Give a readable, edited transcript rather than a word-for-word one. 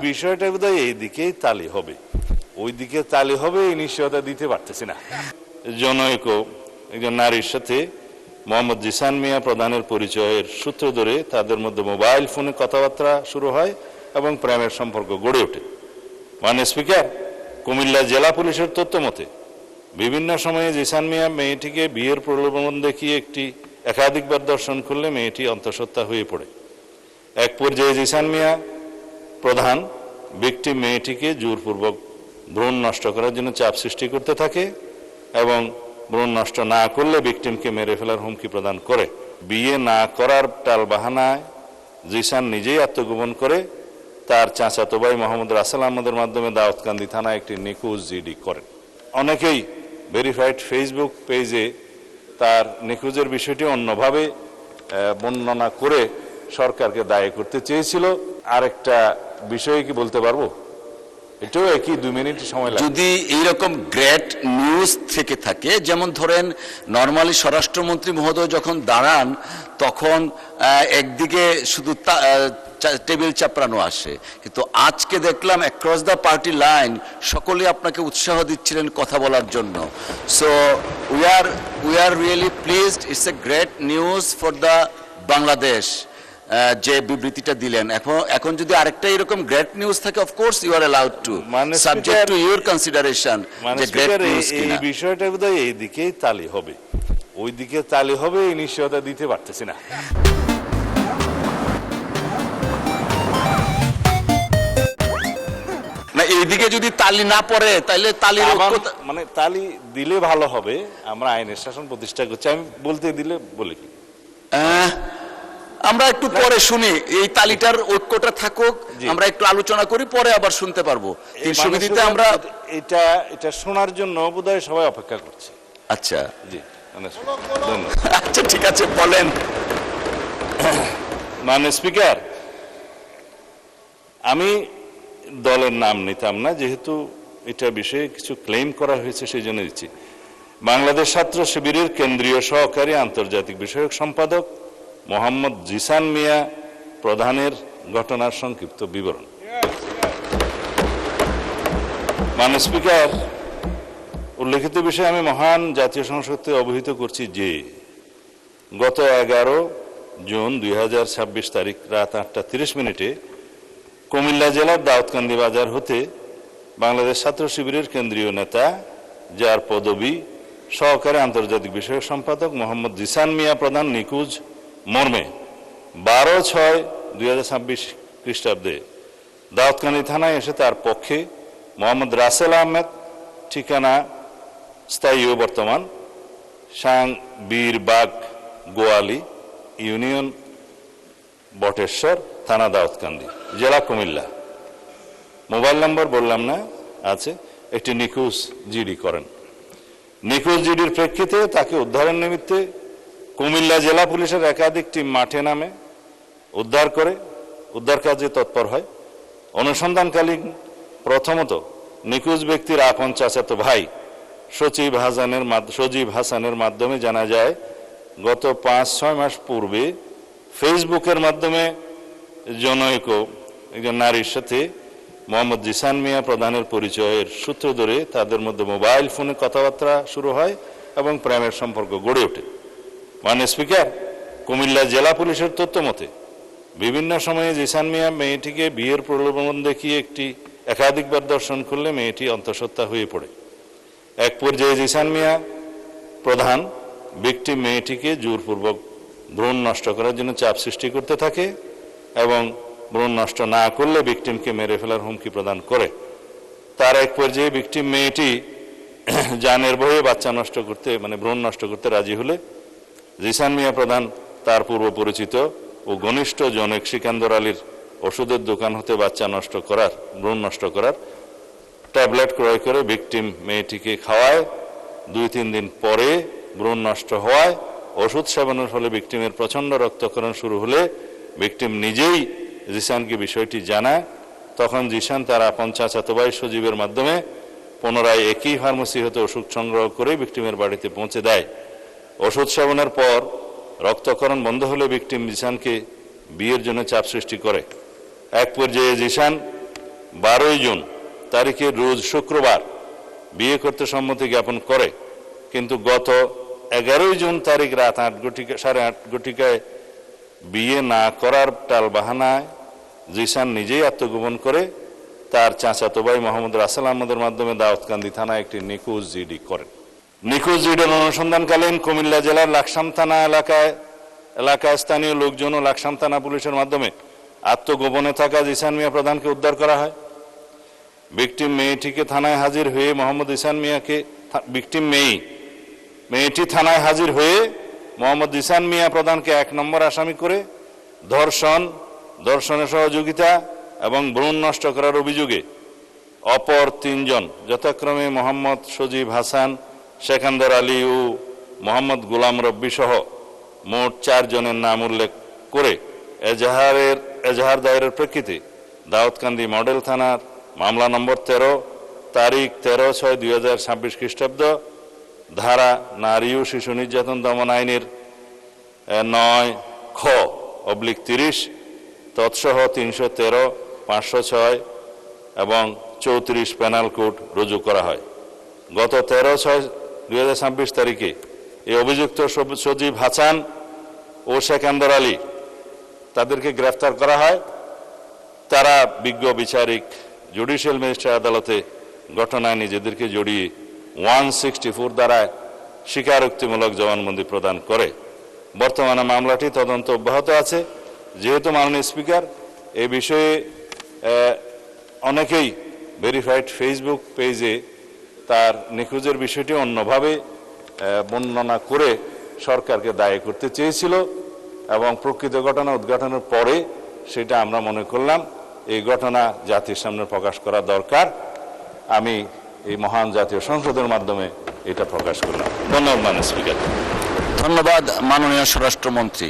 বিষয়টা বোধহয় এই দিকেই তালি হবে, ওই দিকে তালি হবে এই নিশ্চয়তা দিতে পারতেছি না। জনৈক একজন নারীর সাথে মোহাম্মদ জিসান মিয়া প্রধানের পরিচয়ের সূত্র ধরে তাদের মধ্যে মোবাইল ফোনে কথাবার্তা শুরু হয় এবং প্রেমের সম্পর্ক গড়ে ওঠে। মাননীয় স্পিকার, কুমিল্লা জেলা পুলিশের তথ্য মতে বিভিন্ন সময়ে জিসান মিয়া মেয়েটিকে বিয়ের প্রলোভন দেখিয়ে একাধিকবার দর্শন করলে মেয়েটি অন্তঃসত্ত্বা হয়ে পড়ে। এক পর্যায়ে জিসান মিয়া প্রধান ভিকটিম মেয়েটিকে জোরপূর্বক ভ্রূণ নষ্ট করার জন্য চাপ সৃষ্টি করতে থাকে এবং ভ্রূণ নষ্ট না করলে ভিকটিমকে মেরে ফেলার হুমকি প্রদান করে। বিয়ে না করার টালবাহানায় জিসান নিজেই আত্মগোপন করে তার চাচাতো ভাই মোহাম্মদ রাসেল আহমদের মাধ্যমে দাউদকান্দি থানায় একটি নিখোঁজ জিডি করেন। অনেকেই ভেরিফাইড ফেসবুক পেজে তার নিখোঁজের বিষয়টি অন্যভাবে বর্ণনা করে সরকারকে দায়ী করতে চেয়েছিল। আরেকটা বিষয় কি বলতে পারবো? এটাও একই 2 মিনিট সময় লাগে। যদি এইরকম গ্রেট নিউজ থেকে থাকে, যেমন ধরেন নর্মালি স্বরাষ্ট্রমন্ত্রী মহোদয় যখন দাঁড়ান তখন একদিকে শুধু টেবিল চাপড়ানো আসে, কিন্তু আজকে দেখলাম অ্যাক্রস দ্য পার্টি লাইন সকলে আপনাকে উৎসাহ দিচ্ছিলেন কথা বলার জন্য। So we are really pleased, it's a great news for the Bangladesh যে বিবৃতিটা দিলেন। এখন যদি আরেকটা এরকম গ্রেট নিউজ থাকে, of course you are allowed to, subject to your consideration যে গ্রেট নিউজ কিনা। এই বিষয়টা বোধহয় এই দিকেই তালি হবে, ওই দিকে তালি হবে এই নিশ্চয়তা দিতে পারতেছি না। এইদিকে যদি তালি না পড়ে তাহলে মানে তালি দিলে ভালো হবে। আমরা আইনের শাসন প্রতিষ্ঠা করছি, আমি বলতে দিলে বলি কি আমরা একটু পরে শুনি, এই তালিটার ঐক্যটা থাকুক, আমরা একটু আলোচনা করি, পরে আবার শুনতে পারবো। 300 বিধিতে আমরা এটা শোনার জন্য বোধহয় সবাই অপেক্ষা করছে। আচ্ছা জি, আচ্ছা ঠিক আছে, বলেন। মাননীয় স্পিকার, আমি দলের নাম নিতাম না, যেহেতু এটা বিষয়ে কিছু ক্লেম করা হয়েছে সেই জন্য দিচ্ছি। বাংলাদেশ ছাত্র শিবিরের কেন্দ্রীয় সহকারী আন্তর্জাতিক বিষয়ক সম্পাদক মোহাম্মদ জিসান মিয়া প্রধানের ঘটনার সংক্ষিপ্ত বিবরণ। মাননীয় স্পিকার, উল্লেখিত বিষয়ে আমি মহান জাতীয় সংসদকে অবহিত করছি যে গত 11 জুন 2026 তারিখ রাত 8টা 30 মিনিটে কুমিল্লা জেলার দাউদকান্দি বাজার হতে বাংলাদেশ ছাত্র শিবিরের কেন্দ্রীয় নেতা, যার পদবি সহকারী আন্তর্জাতিক বিষয়ক সম্পাদক মোহাম্মদ জিসান মিয়া প্রধান নিখোঁজ মর্মে 12/6/2026 খ্রিস্টাব্দে দাউদকান্দি থানায় এসে তার পক্ষে মোহাম্মদ রাসেল আহমেদ, ঠিকানা স্থায়ী ও বর্তমান বীরবাগ গোয়ালি ইউনিয়ন বটেশ্বর থানা দাউদকান্দি জেলা কুমিল্লা, মোবাইল নম্বর বললাম না আছে, একটি নিখোঁজ জিডি করেন। নিখোঁজ জিডির প্রেক্ষিতে তাকে উদ্ধারের নিমিত্তে কুমিল্লা জেলা পুলিশের একাধিক টিম মাঠে নামে উদ্ধার কাজে তৎপর হয়। অনুসন্ধানকালীন প্রথমত নিখোঁজ ব্যক্তির আপন চাচাতো ভাই সজীব হাসানের মাধ্যমে জানা যায় গত 5-6 মাস পূর্বে ফেসবুকের মাধ্যমে জনৈক একজন নারীর সাথে মোহাম্মদ জিসান মিয়া প্রধানের পরিচয়ের সূত্র ধরে তাদের মধ্যে মোবাইল ফোনে কথাবার্তা শুরু হয় এবং প্রেমের সম্পর্ক গড়ে ওঠে। মাননীয় স্পিকার, কুমিল্লা জেলা পুলিশের তথ্য মতে বিভিন্ন সময়ে জিসান মিয়া মেয়েটিকে বিয়ের প্রলোভন দেখিয়ে একাধিকবার দর্শন করলে মেয়েটি অন্তঃসত্ত্বা হয়ে পড়ে। এক পর্যায়ে জিসান মিয়া প্রধান ভিকটিম মেয়েটিকে জোরপূর্বক ভ্রূণ নষ্ট করার জন্য চাপ সৃষ্টি করতে থাকে এবং ভ্রূণ নষ্ট না করলে ভিকটিমকে মেরে ফেলার হুমকি প্রদান করে। তার এক পর্যায়ে ভিকটিম মেয়েটি জানের ভয়ে ভ্রূণ নষ্ট করতে রাজি হলে জিসান মিয়া প্রধান তার পূর্ব পরিচিত ও ঘনিষ্ঠ জনৈক সিকান্দর আলীর ওষুধের দোকান হতে ভ্রূণ নষ্ট করার ট্যাবলেট ক্রয় করে ভিকটিম মেয়েটিকে খাওয়ায়। 2-3 দিন পরে ভ্রূণ নষ্ট হওয়ায় ওষুধ সেবনের ফলে ভিকটিমের প্রচণ্ড রক্তক্ষরণ শুরু হলে ভিকটিম নিজেই জিসানকে বিষয়টি জানায়। তখন জিসান তার আপন চাচাতো ভাই সজীবের মাধ্যমে পুনরায় একই ফার্মেসি হতে ওষুধ সংগ্রহ করে ভিকটিমের বাড়িতে পৌঁছে দেয়। ওষুধ সেবনের পর রক্তক্ষরণ বন্ধ হলে ভিকটিম জিসানকে বিয়ের জন্য চাপ সৃষ্টি করে। এক পর্যায়ে জিসান 12 জুন তারিখে রোজ শুক্রবার বিয়ে করতে সম্মতি জ্ঞাপন করে, কিন্তু গত 11 জুন তারিখ রাত 8:30 ঘটিকায় বিয়ে না করার টালবাহানায় জিসান নিজেই আত্মগোপন করে তার চাচাতো ভাই মোহাম্মদ রাসেল আহমদের মাধ্যমে দাউদকান্দি থানায় একটি নিখোঁজ জিডি করেন। নিখোঁজ জিডির অনুসন্ধানকালীন কুমিল্লা জেলার লাকসাম থানা এলাকায় স্থানীয় লোকজন ও লাকসাম থানা পুলিশের মাধ্যমে আত্মগোপনে থাকা জিসান মিয়া প্রধানকে উদ্ধার করা হয়। ভিকটিম মেয়েটিকে থানায় হাজির হয়ে মোহাম্মদ ইসান মিয়াকে ভিকটিম মেয়েটি থানায় হাজির হয়ে মোহাম্মদ ইসান মিয়া প্রধানকে 1 নম্বর আসামি করে ধর্ষণে সহযোগিতা এবং ভ্রূণ নষ্ট করার অভিযোগে অপর 3 জন যথাক্রমে মোহাম্মদ সজীব হাসান, সেকান্দর আলী ও মোহাম্মদ গোলাম রব্বি সহ মোট 4 জনের নাম উল্লেখ করে এজাহার দায়েরের প্রেক্ষিতে দাউদকান্দি মডেল থানার মামলা নম্বর 13 তারিখ 13/6/2026 খ্রিস্টাব্দ ধারা নারী ও শিশু নির্যাতন দমন আইনের 9(খ)/30 তৎসহ 313, 506 এবং 34 পেনাল কোড রুজু করা হয়। গত 13/6/2026 তারিখে এই অভিযুক্ত সজীব হাসান ও সেকান্দর আলী তাদেরকে গ্রেফতার করা হয়। তারা বিজ্ঞ বিচারিক জুডিশিয়াল ম্যাজিস্ট্রেট আদালতে ঘটনায় নিজেদেরকে জড়িয়ে 164 দ্বারায় স্বীকারোক্তিমূলক জবানবন্দি প্রদান করে। বর্তমানে মামলাটি তদন্ত অব্যাহত আছে। যেহেতু মাননীয় স্পিকার এই বিষয়ে অনেকেই ভেরিফাইড ফেসবুক পেজে তার নিখোঁজের বিষয়টি অন্যভাবে বর্ণনা করে সরকারকে দায়ী করতে চেয়েছিল এবং প্রকৃত ঘটনা উদ্ঘাটনের পরে সেটা আমরা মনে করলাম এই ঘটনা জাতির সামনে প্রকাশ করা দরকার। আমি এই মহান জাতীয় সংসদের মাধ্যমে এটা প্রকাশ করলাম। ধন্যবাদ মাননীয় স্পিকার। ধন্যবাদ মাননীয় স্বরাষ্ট্রমন্ত্রী।